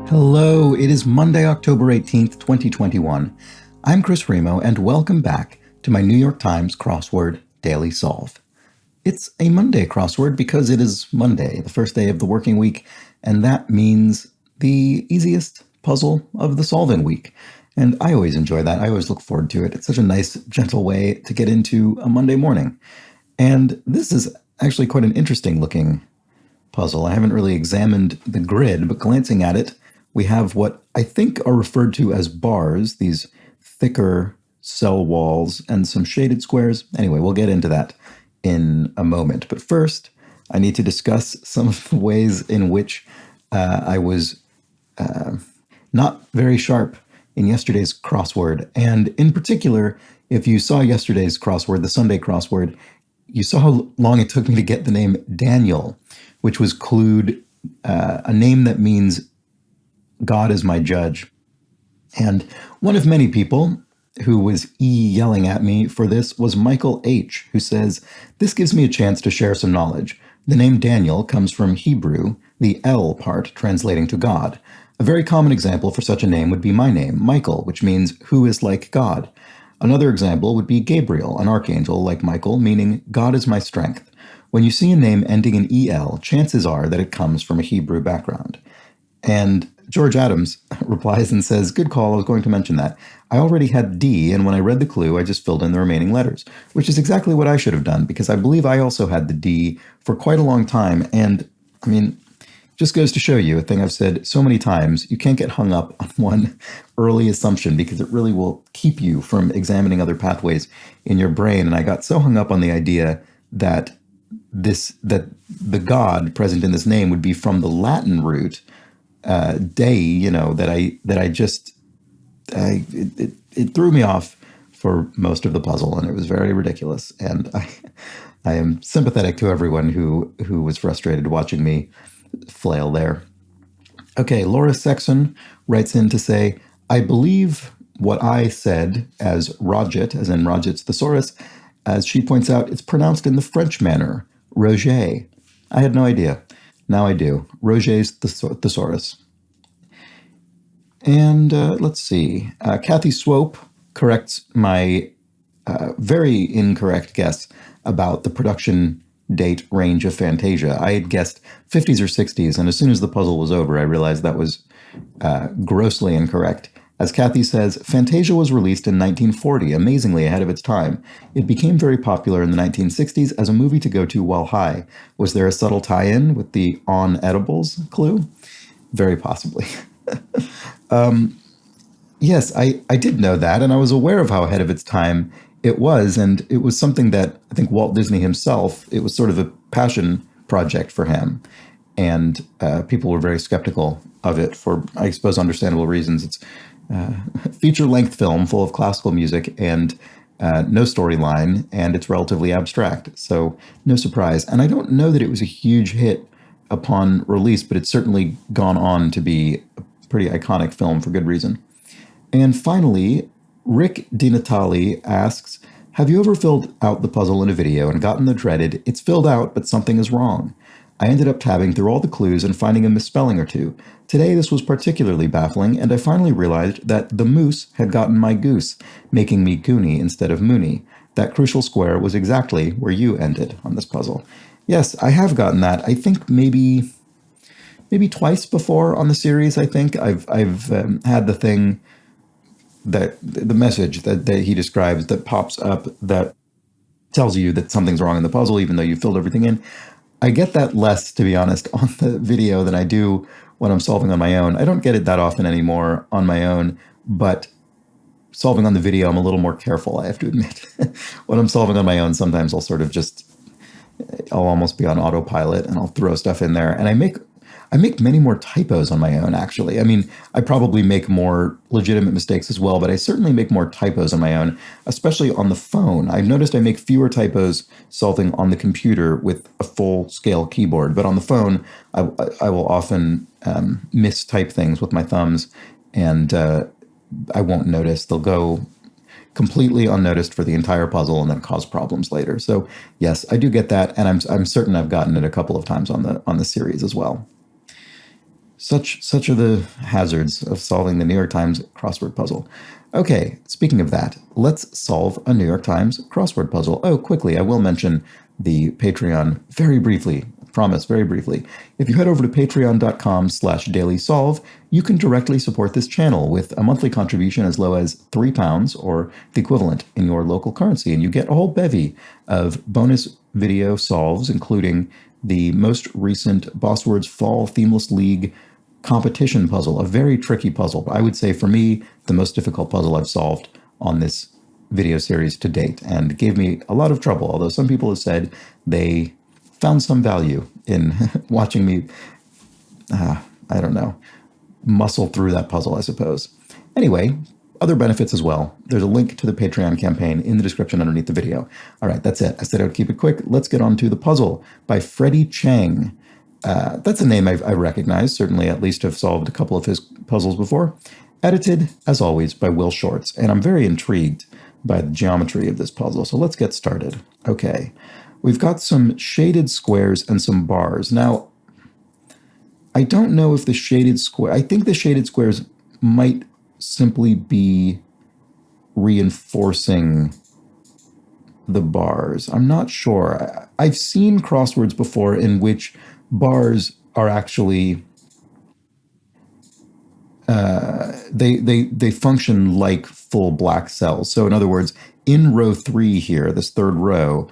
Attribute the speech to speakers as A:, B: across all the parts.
A: Hello, it is Monday, October 18th, 2021. I'm Chris Remo, and welcome back to my New York Times Crossword Daily Solve. It's a Monday crossword because it is Monday, the first day of the working week, and that means the easiest puzzle of the solve-in week. And I always enjoy that. I always look forward to it. It's such a nice, gentle way to get into a Monday morning. And this is actually quite an interesting looking puzzle. I haven't really examined the grid, but glancing at it, we have what I think are referred to as bars, these thicker cell walls, and some shaded squares. Anyway, we'll get into that in a moment. But first, I need to discuss some of the ways in which I was not very sharp in yesterday's crossword. And in particular, if you saw yesterday's crossword, the Sunday crossword, you saw how long it took me to get the name Daniel, which was clued a name that means God is my judge. And one of many people who was yelling at me for this was Michael H., who says, "This gives me a chance to share some knowledge. The name Daniel comes from Hebrew, the L part translating to God. A very common example for such a name would be my name, Michael, which means who is like God. Another example would be Gabriel, an archangel like Michael, meaning God is my strength. When you see a name ending in EL, chances are that it comes from a Hebrew background." And George Adams replies and says, "Good call, I was going to mention that. I already had D, and when I read the clue, I just filled in the remaining letters," which is exactly what I should have done, because I believe I also had the D for quite a long time. And, I mean, just goes to show you a thing I've said so many times, you can't get hung up on one early assumption, because it really will keep you from examining other pathways in your brain. And I got so hung up on the idea that the God present in this name would be from the Latin root, Dei, it threw me off for most of the puzzle, and it was very ridiculous. And I am sympathetic to everyone who was frustrated watching me flail there. Okay, Laura Sexton writes in to say, "I believe what I said as Roget, as in Roget's thesaurus. As she points out, it's pronounced in the French manner, Roget. I had no idea. Now I do. Roget's thesaurus." And let's see. Kathy Swope corrects my very incorrect guess about the production date range of Fantasia. I had guessed 50s or 60s, and as soon as the puzzle was over, I realized that was grossly incorrect. As Kathy says, Fantasia was released in 1940, amazingly ahead of its time. It became very popular in the 1960s as a movie to go to while high. Was there a subtle tie-in with the on edibles clue? Very possibly. Yes, I did know that, and I was aware of how ahead of its time it was, and it was something that I think Walt Disney himself, it was sort of a passion project for him, and people were very skeptical of it for, I suppose, understandable reasons. It's a feature-length film full of classical music and no storyline, and it's relatively abstract, so no surprise. And I don't know that it was a huge hit upon release, but it's certainly gone on to be a pretty iconic film for good reason. And finally, Rick DiNatale asks, "Have you ever filled out the puzzle in a video and gotten the dreaded, 'It's filled out, but something is wrong'? I ended up tabbing through all the clues and finding a misspelling or two. Today this was particularly baffling, and I finally realized that the moose had gotten my goose, making me Goonie instead of Mooney. That crucial square was exactly where you ended on this puzzle." Yes, I have gotten that. I think maybe twice before on the series. I think I've had the thing, that the message that he describes that pops up that tells you that something's wrong in the puzzle, even though you filled everything in. I get that less, to be honest, on the video than I do when I'm solving on my own. I don't get it that often anymore on my own, but solving on the video, I'm a little more careful, I have to admit. When I'm solving on my own, sometimes I'll almost be on autopilot and I'll throw stuff in there. And I make many more typos on my own, actually. I mean, I probably make more legitimate mistakes as well, but I certainly make more typos on my own, especially on the phone. I've noticed I make fewer typos solving on the computer with a full-scale keyboard, but on the phone, I will often mistype things with my thumbs, and I won't notice. They'll go completely unnoticed for the entire puzzle and then cause problems later. So yes, I do get that, and I'm certain I've gotten it a couple of times on the series as well. Such are the hazards of solving the New York Times crossword puzzle. Okay, speaking of that, let's solve a New York Times crossword puzzle. Oh, quickly, I will mention the Patreon very briefly. Promise, very briefly. If you head over to patreon.com/dailysolve, you can directly support this channel with a monthly contribution as low as £3 or the equivalent in your local currency, and you get a whole bevy of bonus video solves, including the most recent Boss Words Fall Themeless League competition puzzle, a very tricky puzzle. I would say for me, the most difficult puzzle I've solved on this video series to date, and gave me a lot of trouble, although some people have said they found some value in watching me, I don't know, muscle through that puzzle, I suppose. Anyway, other benefits as well. There's a link to the Patreon campaign in the description underneath the video. All right, that's it. I said I would keep it quick. Let's get on to the puzzle by Freddie Chang. That's a name I recognize, certainly at least have solved a couple of his puzzles before. Edited, as always, by Will Shorts, and I'm very intrigued by the geometry of this puzzle, so let's get started. Okay, we've got some shaded squares and some bars. Now, I don't know if the shaded square, I think the shaded squares might simply be reinforcing the bars. I'm not sure. I've seen crosswords before in which bars are actually they function like full black cells. So in other words, in row 3 here, this third row,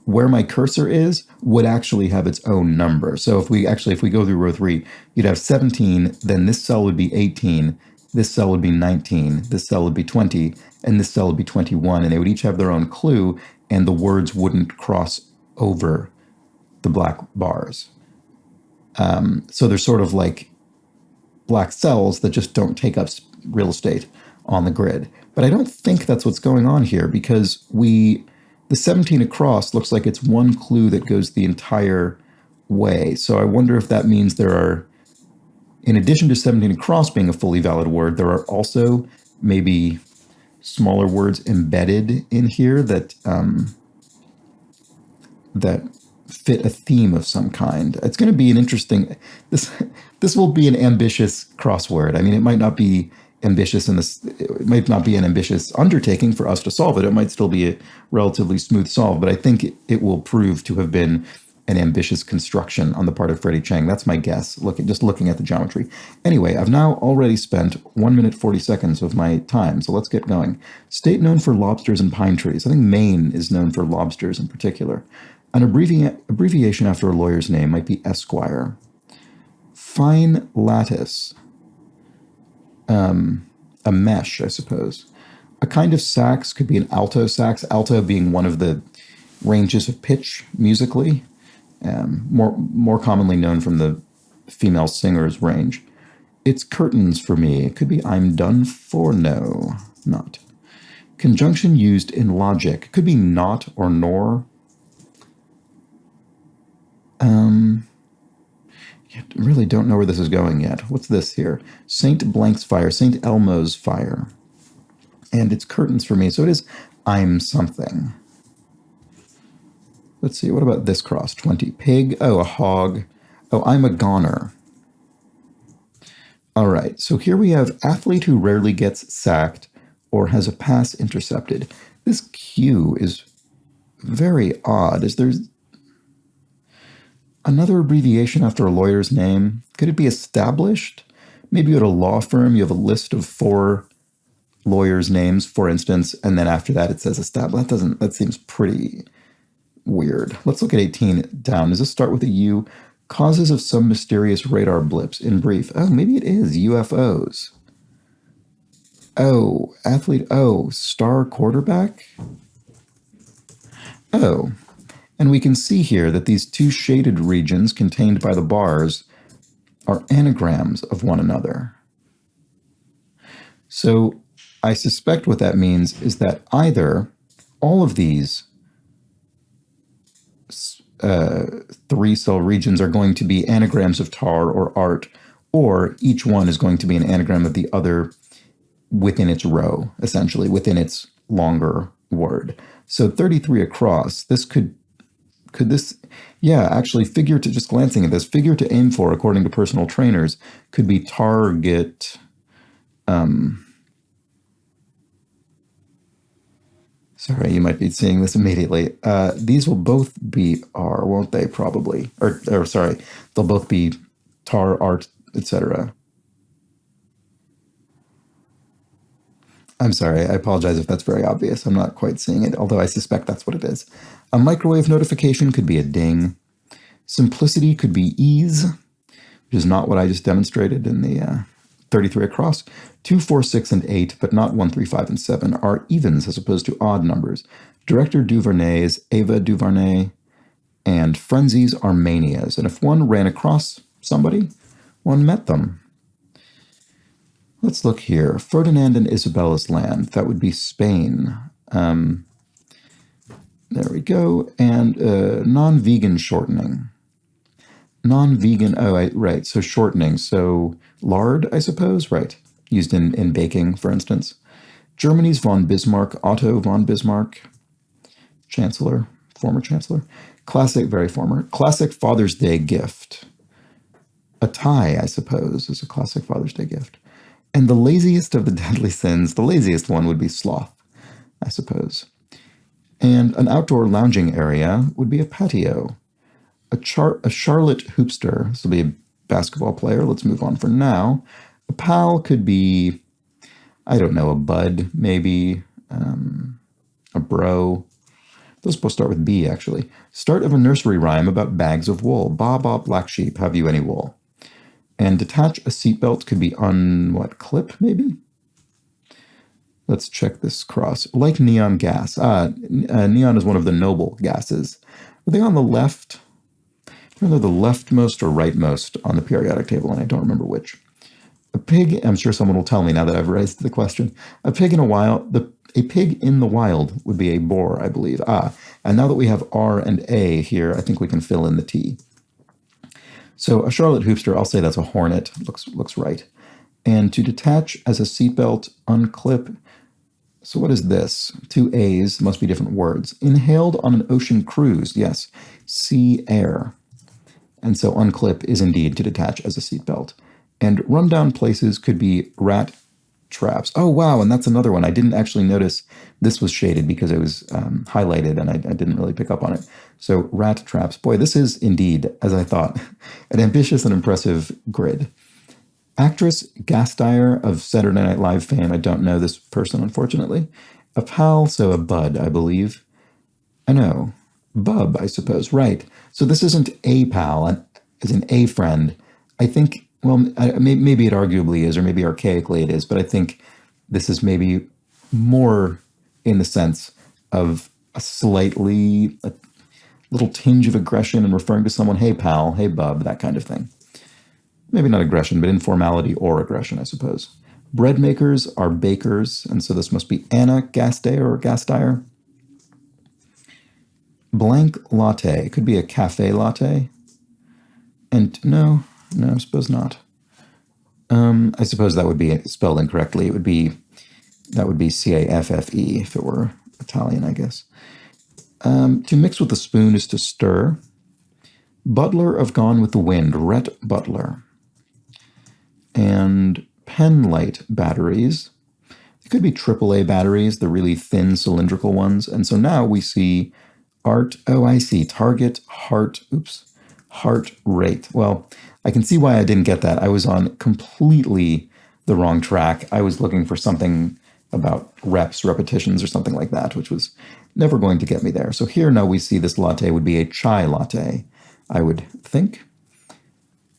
A: where my cursor is would actually have its own number. So if we go through row 3, you'd have 17, then this cell would be 18, this cell would be 19, this cell would be 20, and this cell would be 21, and they would each have their own clue, and the words wouldn't cross over the black bars. So they're sort of like black cells that just don't take up real estate on the grid. But I don't think that's what's going on here, because the 17 across looks like it's one clue that goes the entire way. So I wonder if that means there are, in addition to 17 across being a fully valid word, there are also maybe smaller words embedded in here that that fit a theme of some kind. It's going to be an interesting, this will be an ambitious crossword. I mean, it might not be ambitious it might not be an ambitious undertaking for us to solve it. It might still be a relatively smooth solve, but I think it will prove to have been an ambitious construction on the part of Freddie Chang. That's my guess, just looking at the geometry. Anyway, I've now already spent 1 minute 40 seconds of my time, so let's get going. State known for lobsters and pine trees. I think Maine is known for lobsters in particular. An abbreviation after a lawyer's name might be Esquire. Fine lattice. A mesh, I suppose. A kind of sax could be an alto sax, alto being one of the ranges of pitch musically, more commonly known from the female singer's range. It's curtains for me. It could be I'm done for. No, not. Conjunction used in logic. Could be not or nor. I really don't know where this is going yet. What's this here? Saint Blank's fire, Saint Elmo's fire. And it's curtains for me, so it is I'm something. Let's see, what about this cross? 20. Pig, oh, a hog. Oh, I'm a goner. All right, so here we have athlete who rarely gets sacked or has a pass intercepted. This Q is very odd. Is there another abbreviation after a lawyer's name? Could it be established? Maybe at a law firm you have a list of 4 lawyers' names, for instance, and then after that it says established. That seems pretty weird. Let's look at 18 down. Does this start with a U? Causes of some mysterious radar blips, in brief. Oh, maybe it is UFOs. Oh, athlete. Oh, star quarterback. Oh. And we can see here that these 2 shaded regions contained by the bars are anagrams of one another. So I suspect what that means is that either all of these 3-cell regions are going to be anagrams of tar or art, or each one is going to be an anagram of the other within its row, essentially, within its longer word. So 33 across, this could Could this, yeah, actually, figure to, just glancing at this, figure to aim for, according to personal trainers, could be target. Sorry, you might be seeing this immediately. These will both be R, won't they? Probably. Or sorry, they'll both be tar, art, etc. I'm sorry, I apologize if that's very obvious. I'm not quite seeing it, although I suspect that's what it is. A microwave notification could be a ding. Simplicity could be ease, which is not what I just demonstrated in the 33 across. 2, 4, 6, and 8, but not 1, 3, 5, and 7, are evens as opposed to odd numbers. Director Duvernay's Ava DuVernay, and frenzies are manias. And if one ran across somebody, one met them. Let's look here. Ferdinand and Isabella's land. That would be Spain. There we go. And non-vegan shortening. Non-vegan, right, so shortening. So lard, I suppose, right. Used in baking, for instance. Germany's von Bismarck, Otto von Bismarck. Chancellor, former chancellor. Classic, very former. Classic Father's Day gift. A tie, I suppose, is a classic Father's Day gift. And the laziest of the deadly sins, the laziest one would be sloth, I suppose. And an outdoor lounging area would be a patio. A Charlotte hoopster, this will be a basketball player, let's move on for now. A pal could be, I don't know, a bud, maybe, a bro. Those both start with B, actually. Start of a nursery rhyme about bags of wool. Ba, ba, black sheep, have you any wool? And detach a seatbelt could be on, what, clip, maybe? Let's check this cross. Like neon gas. Neon is one of the noble gases. Are they on the left? Either the leftmost or rightmost on the periodic table, and I don't remember which. A pig, I'm sure someone will tell me now that I've raised the question. A pig in the wild would be a boar, I believe. And now that we have R and A here, I think we can fill in the T. So a Charlotte hoopster, I'll say that's a hornet. Looks right. And to detach as a seatbelt, unclip. So what is this? 2 A's, must be different words. Inhaled on an ocean cruise, yes. Sea air. And so unclip is indeed to detach as a seatbelt. And rundown places could be rat traps. Oh, wow, and that's another one. I didn't actually notice this was shaded because it was highlighted and I didn't really pick up on it. So rat traps. Boy, this is indeed, as I thought, an ambitious and impressive grid. Actress Gasteyer of Saturday Night Live fame. I don't know this person, unfortunately. A pal, so a bud, I believe. I know. Bub, I suppose. Right. So this isn't a pal, as in a friend. I think, well, maybe it arguably is, or maybe archaically it is, but I think this is maybe more in the sense of a little tinge of aggression and referring to someone, hey pal, hey bub, that kind of thing. Maybe not aggression, but informality or aggression, I suppose. Bread makers are bakers, and so this must be Anna Gasteyer or Gasteyer. Blank latte, could be a cafe latte. And no, I suppose not. I suppose that would be spelled incorrectly. That would be C-A-F-F-E if it were Italian, I guess. To mix with a spoon is to stir. Butler of Gone with the Wind, Rhett Butler. And pen light batteries. It could be AAA batteries, the really thin cylindrical ones. And so now we see art, I see, target, heart rate. Well, I can see why I didn't get that. I was on completely the wrong track. I was looking for something about repetitions or something like that, which was never going to get me there. So here now we see this latte would be a chai latte, I would think.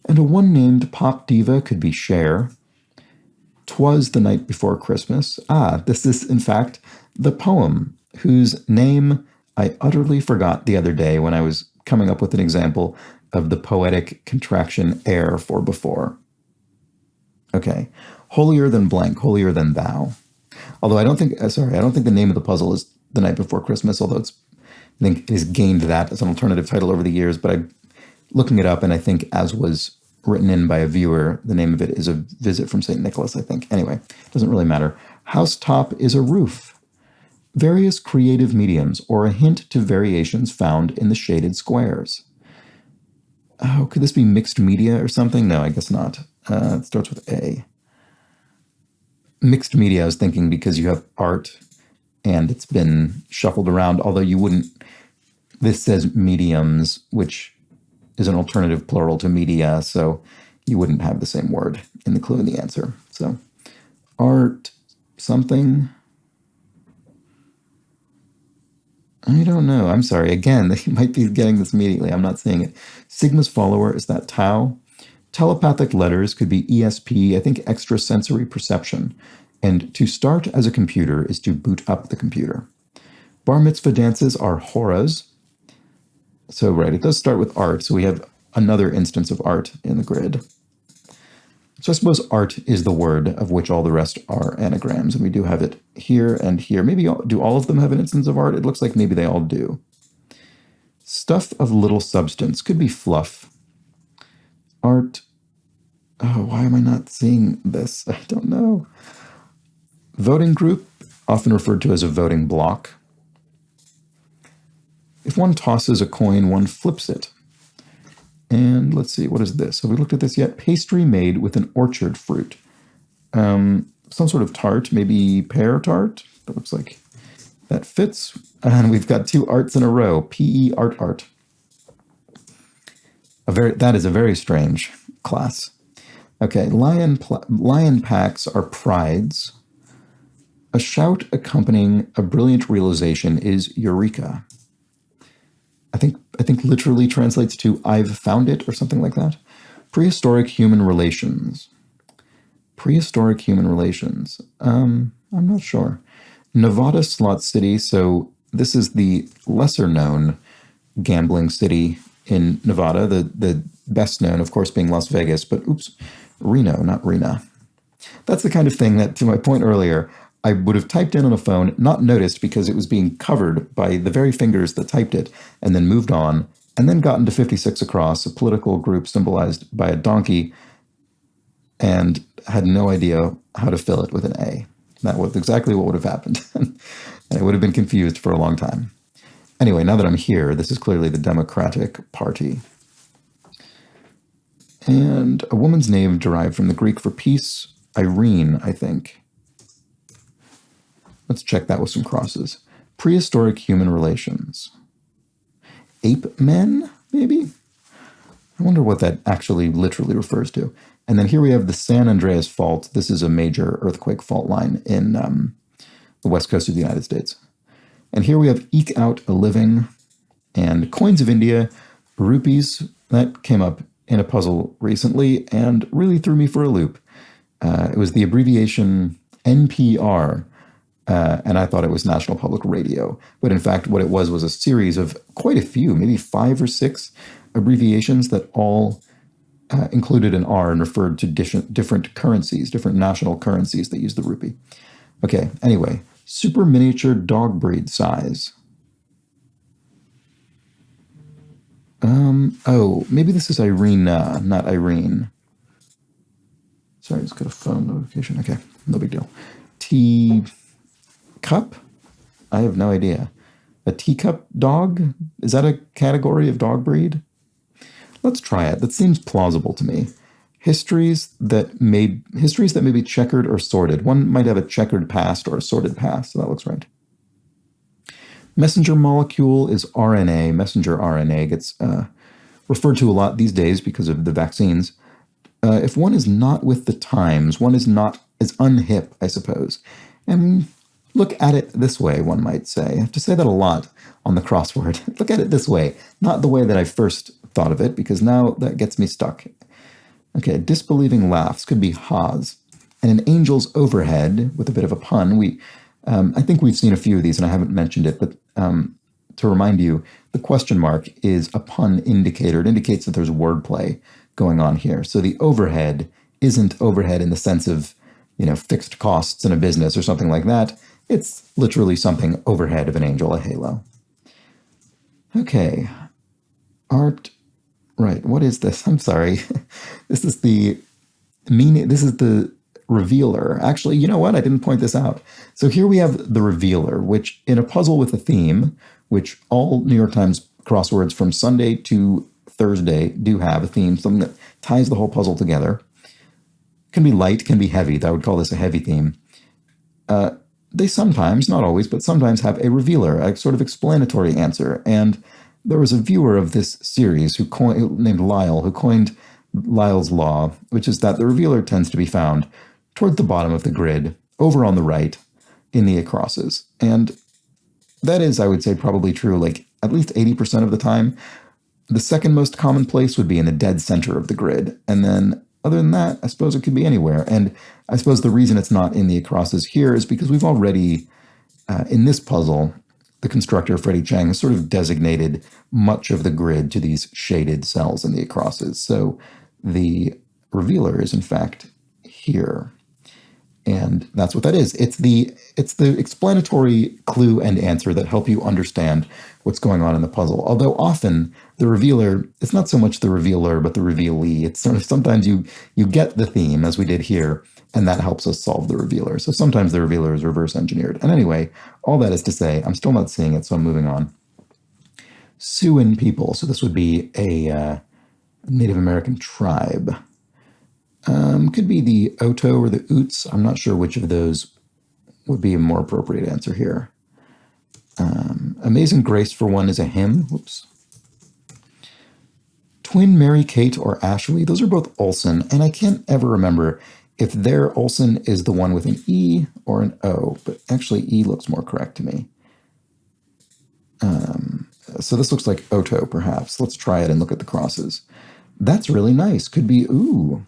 A: And a one-named pop diva could be Cher. 'Twas the Night Before Christmas. This is, in fact, the poem whose name I utterly forgot the other day when I was coming up with an example of the poetic contraction air for before. Okay. Holier than blank, holier than thou. Although I don't think the name of the puzzle is The Night Before Christmas, although I think it has gained that as an alternative title over the years, but I'm looking it up, and I think as was written in by a viewer, the name of it is A Visit from St. Nicholas, I think. Anyway, doesn't really matter. Housetop is a roof. Various creative mediums, or a hint to variations found in the shaded squares. Oh, could this be mixed media or something? No, I guess not. It starts with A. Mixed media, I was thinking, because you have art and it's been shuffled around, although you wouldn't. This says mediums, which is an alternative plural to media, so you wouldn't have the same word in the clue and the answer. So art something. I don't know. I'm sorry. Again, they might be getting this immediately. I'm not seeing it. Sigma's follower, is that tau? Telepathic letters could be ESP, I think extrasensory perception. And to start as a computer is to boot up the computer. Bar mitzvah dances are horas. So, right, it does start with art. So we have another instance of art in the grid. So I suppose art is the word of which all the rest are anagrams. And we do have it here and here. Maybe do all of them have an instance of art? It looks like maybe they all do. Stuff of little substance could be fluff. Art. Oh, why am I not seeing this? I don't know. Voting group, often referred to as a voting block. If one tosses a coin, one flips it. And let's see, what is this? Have we looked at this yet? Pastry made with an orchard fruit. Some sort of tart, maybe pear tart. That looks like that fits. And we've got two arts in a row. PE art. That is a very strange class. Okay, lion packs are prides. A shout accompanying a brilliant realization is eureka. I think literally translates to I've found it or something like that. Prehistoric human relations. I'm not sure. Nevada Slot City. So this is the lesser known gambling city in Nevada. The best known, of course, being Las Vegas, but Reno, not Rena. That's the kind of thing that, to my point earlier, I would have typed in on a phone, not noticed because it was being covered by the very fingers that typed it, and then moved on, and then gotten to 56 across, a political group symbolized by a donkey, and had no idea how to fill it with an A. That was exactly what would have happened. And I would have been confused for a long time. Anyway, now that I'm here, this is clearly the Democratic Party. And a woman's name derived from the Greek for peace, Irene, I think. Let's check that with some crosses. Prehistoric human relations. Ape men, maybe? I wonder what that actually literally refers to. And then here we have the San Andreas Fault. This is a major earthquake fault line in the west coast of the United States. And here we have eke out a living and coins of India, rupees. That came up in a puzzle recently and really threw me for a loop. It was the abbreviation NPR. And I thought it was National Public Radio. But in fact, what it was a series of quite a few, maybe 5 or 6 abbreviations that all included an R and referred to different currencies, different national currencies that use the rupee. Okay, anyway, super miniature dog breed size. Oh, maybe this is Irina, not Irene. Sorry, I just got a phone notification. Okay, no big deal. Cup? I have no idea. A teacup dog? Is that a category of dog breed? Let's try it. That seems plausible to me. Histories that may be checkered or sorted. One might have a checkered past or a sorted past, so that looks right. Messenger molecule is RNA. Messenger RNA gets referred to a lot these days because of the vaccines. If one is not with the times, one is unhip, I suppose. And look at it this way, one might say. I have to say that a lot on the crossword. Look at it this way, not the way that I first thought of it, because now that gets me stuck. Okay, disbelieving laughs could be ha's. And an angel's overhead, with a bit of a pun, I think we've seen a few of these, and I haven't mentioned it, but to remind you, the question mark is a pun indicator. It indicates that there's wordplay going on here. So the overhead isn't overhead in the sense of, fixed costs in a business or something like that. It's literally something overhead of an angel, a halo. Okay. Art. Right. What is this? I'm sorry. This is the revealer. Actually, you know what? I didn't point this out. So here we have the revealer, which in a puzzle with a theme, which all New York Times crosswords from Sunday to Thursday do have a theme, something that ties the whole puzzle together. Can be light, can be heavy. I would call this a heavy theme. They sometimes, not always, but sometimes have a revealer, a sort of explanatory answer. And there was a viewer of this series named Lyle, who coined Lyle's law, which is that the revealer tends to be found toward the bottom of the grid, over on the right, in the acrosses. And that is, I would say, probably true like at least 80% of the time. The second most common place would be in the dead center of the grid. And then other than that, I suppose it could be anywhere. And I suppose the reason it's not in the acrosses here is because we've already, in this puzzle, the constructor, Freddie Chang, has sort of designated much of the grid to these shaded cells in the acrosses. So the revealer is, in fact, here. And that's what that is. It's the explanatory clue and answer that help you understand what's going on in the puzzle. Although often the revealer, it's not so much the revealer, but the revealee. It's sort of sometimes you get the theme, as we did here, and that helps us solve the revealer. So sometimes the revealer is reverse engineered. And anyway, all that is to say, I'm still not seeing it, so I'm moving on. Siouan people. So this would be a Native American tribe. Could be the Oto or the Utes. I'm not sure which of those would be a more appropriate answer here. Amazing Grace, for one, is a hymn. Whoops. Twin Mary Kate or Ashley, those are both Olsen, and I can't ever remember if their Olsen is the one with an E or an O, but actually E looks more correct to me. So this looks like Oto, perhaps. Let's try it and look at the crosses. That's really nice. Could be, ooh,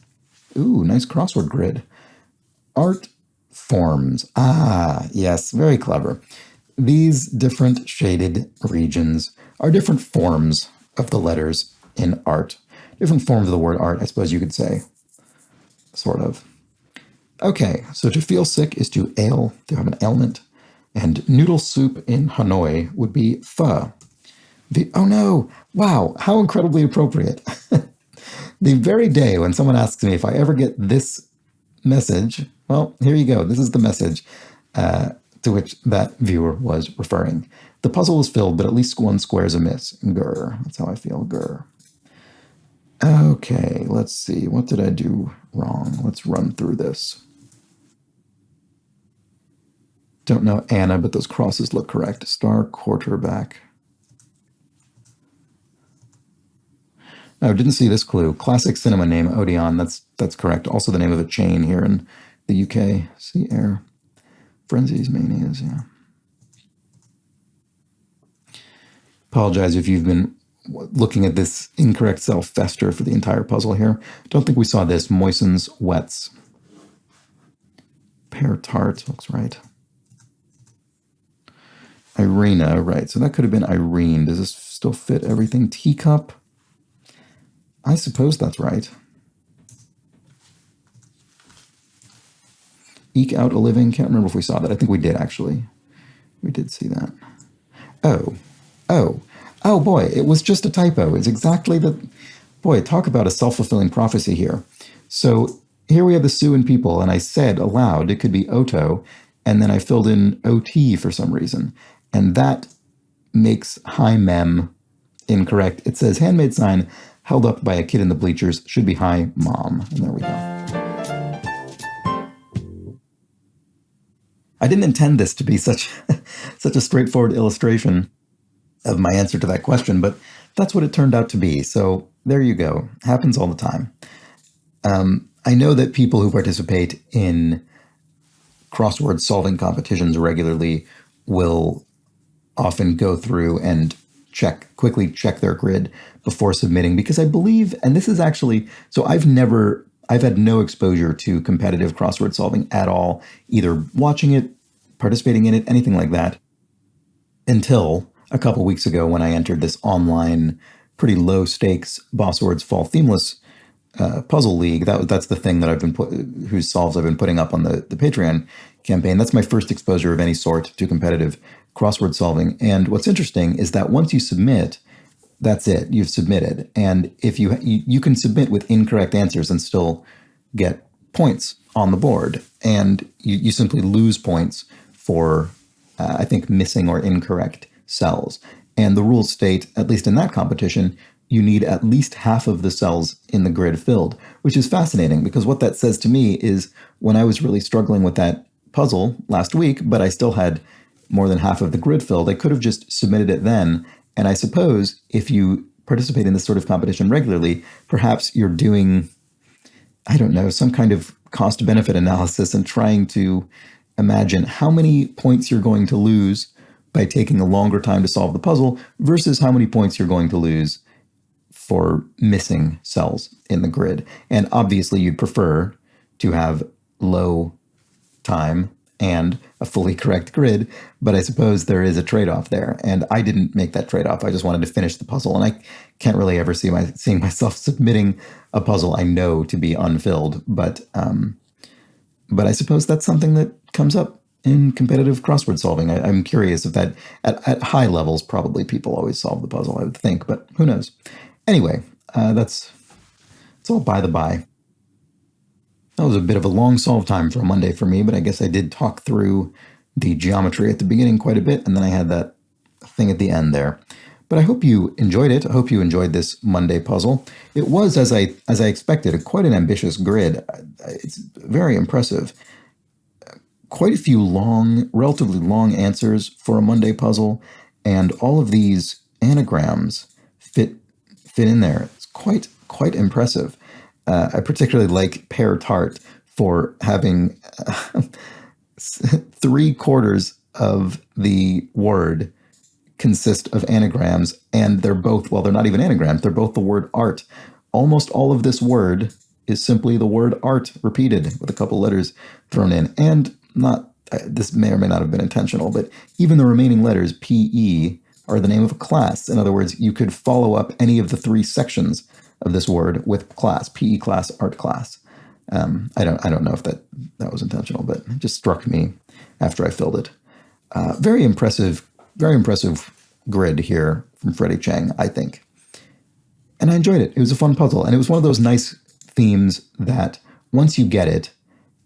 A: nice crossword grid. Art forms. Ah, yes, very clever. These different shaded regions are different forms of the letters in art. Different forms of the word art, I suppose you could say. Sort of. Okay, so to feel sick is to ail, to have an ailment. And noodle soup in Hanoi would be pho. Oh no, wow, how incredibly appropriate. The very day when someone asks me if I ever get this message, well, here you go. This is the message to which that viewer was referring. The puzzle is filled, but at least one square's amiss. Grr. That's how I feel. Grr. Okay, let's see. What did I do wrong? Let's run through this. Don't know Anna, but those crosses look correct. Star quarterback. Oh, didn't see this clue. Classic cinema name, Odeon. That's correct. Also the name of a chain here in the UK. Sea Air. Frenzies, Manias, yeah. Apologize if you've been looking at this incorrect cell fester for the entire puzzle here. Don't think we saw this. Moistens, wets. Pear tart, looks right. Irina, right. So that could have been Irene. Does this still fit everything? Teacup? I suppose that's right. Eke out a living. Can't remember if we saw that. I think we did, actually. We did see that. Oh boy, it was just a typo. It's exactly the... Boy, talk about a self-fulfilling prophecy here. So here we have the Siouan people, and I said aloud it could be Oto, and then I filled in OT for some reason. And that makes Hi Mem incorrect. It says handmade sign held up by a kid in the bleachers should be Hi Mom. And there we go. I didn't intend this to be such a straightforward illustration of my answer to that question, but that's what it turned out to be. So there you go. Happens all the time. I know that people who participate in crossword solving competitions regularly will often go through and quickly check their grid before submitting, because I believe, and this is actually, so I've had no exposure to competitive crossword solving at all, either watching it, participating in it, anything like that, until a couple weeks ago when I entered this online, pretty low stakes Boss Words Fall Themeless puzzle league. That's the thing that whose solves I've been putting up on the Patreon campaign. That's my first exposure of any sort to competitive crossword solving. And what's interesting is that once you submit, that's it. You've submitted. And if you can submit with incorrect answers and still get points on the board, and you simply lose points for, I think, missing or incorrect cells. And the rules state, at least in that competition, you need at least half of the cells in the grid filled, which is fascinating because what that says to me is when I was really struggling with that puzzle last week, but I still had more than half of the grid filled, I could have just submitted it then. And I suppose if you participate in this sort of competition regularly, perhaps you're doing, I don't know, some kind of cost-benefit analysis and trying to imagine how many points you're going to lose by taking a longer time to solve the puzzle versus how many points you're going to lose for missing cells in the grid. And obviously you'd prefer to have low time and a fully correct grid, but I suppose there is a trade-off there. And I didn't make that trade-off. I just wanted to finish the puzzle, and I can't really ever seeing myself submitting a puzzle I know to be unfilled. But I suppose that's something that comes up in competitive crossword solving. I'm curious if that, at high levels, probably people always solve the puzzle, I would think, but who knows? Anyway, it's all by the by. That was a bit of a long solve time for a Monday for me, but I guess I did talk through the geometry at the beginning quite a bit, and then I had that thing at the end there. But I hope you enjoyed it. I hope you enjoyed this Monday puzzle. It was, as I expected, quite an ambitious grid. It's very impressive. Quite a few relatively long answers for a Monday puzzle, and all of these anagrams fit in there. It's quite impressive. I particularly like pear tart for having 3/4 of the word consist of anagrams, and they're both, well, they're not even anagrams, they're both the word art. Almost all of this word is simply the word art repeated with a couple letters thrown in, and this may or may not have been intentional, but even the remaining letters, PE, are the name of a class. In other words, you could follow up any of the 3 sections of this word with class, PE class, art class. I don't know if that was intentional, but it just struck me after I filled it. Very impressive grid here from Freddie Chang, I think. And I enjoyed it. It was a fun puzzle, and it was one of those nice themes that once you get it,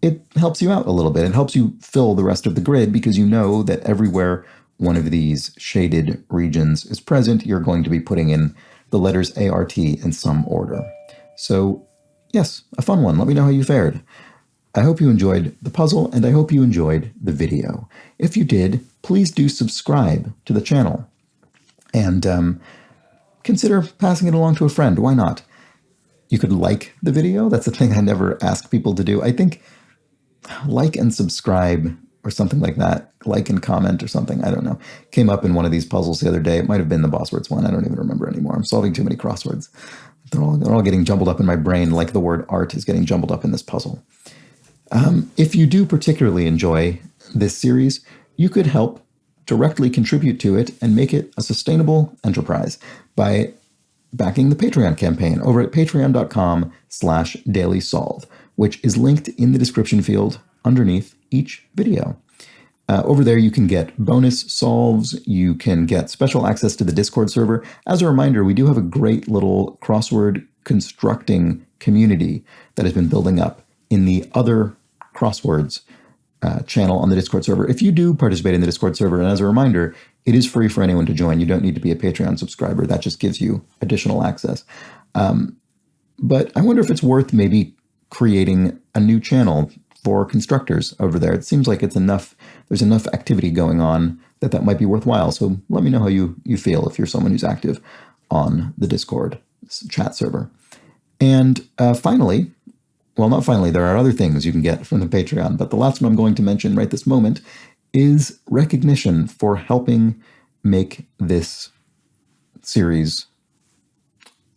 A: it helps you out a little bit. It helps you fill the rest of the grid because you know that everywhere one of these shaded regions is present, you're going to be putting in the letters ART in some order. So, yes, a fun one. Let me know how you fared. I hope you enjoyed the puzzle, and I hope you enjoyed the video. If you did, please do subscribe to the channel. And consider passing it along to a friend. Why not? You could like the video. That's the thing I never ask people to do. I think like and subscribe or something like that, like and comment or something, I don't know, came up in one of these puzzles the other day. It might have been the Boss Words one. I don't even remember anymore. I'm solving too many crosswords. They're all getting jumbled up in my brain, like the word art is getting jumbled up in this puzzle. If you do particularly enjoy this series, you could help directly contribute to it and make it a sustainable enterprise by backing the Patreon campaign over at patreon.com/dailysolve, which is linked in the description field underneath each video. Over there, you can get bonus solves. You can get special access to the Discord server. As a reminder, we do have a great little crossword constructing community that has been building up in the other crosswords channel on the Discord server. If you do participate in the Discord server, and as a reminder, it is free for anyone to join. You don't need to be a Patreon subscriber. That just gives you additional access. But I wonder if it's worth maybe creating a new channel for constructors over there. It seems like there's enough activity going on that might be worthwhile. So let me know how you feel if you're someone who's active on the Discord chat server. And finally, well, not finally, there are other things you can get from the Patreon, but the last one I'm going to mention right this moment is recognition for helping make this series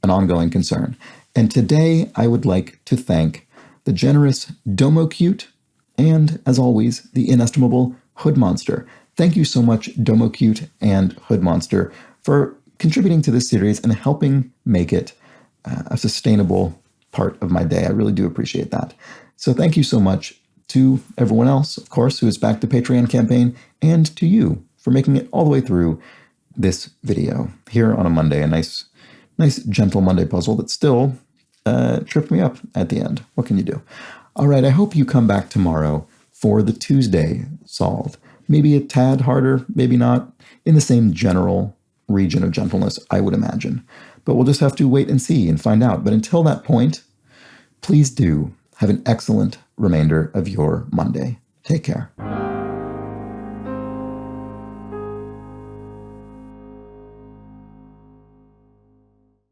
A: an ongoing concern. And today I would like to thank the generous DomoCute and, as always, the inestimable Hood Monster. Thank you so much, DomoCute and Hood Monster, for contributing to this series and helping make it a sustainable part of my day. I really do appreciate that. So thank you so much to everyone else, of course, who has backed the Patreon campaign, and to you for making it all the way through this video here on a Monday, a nice gentle Monday puzzle that still tripped me up at the end. What can you do? All right, I hope you come back tomorrow for the Tuesday solve. Maybe a tad harder, maybe not, in the same general region of gentleness, I would imagine. But we'll just have to wait and see and find out. But until that point, please do have an excellent remainder of your Monday. Take care.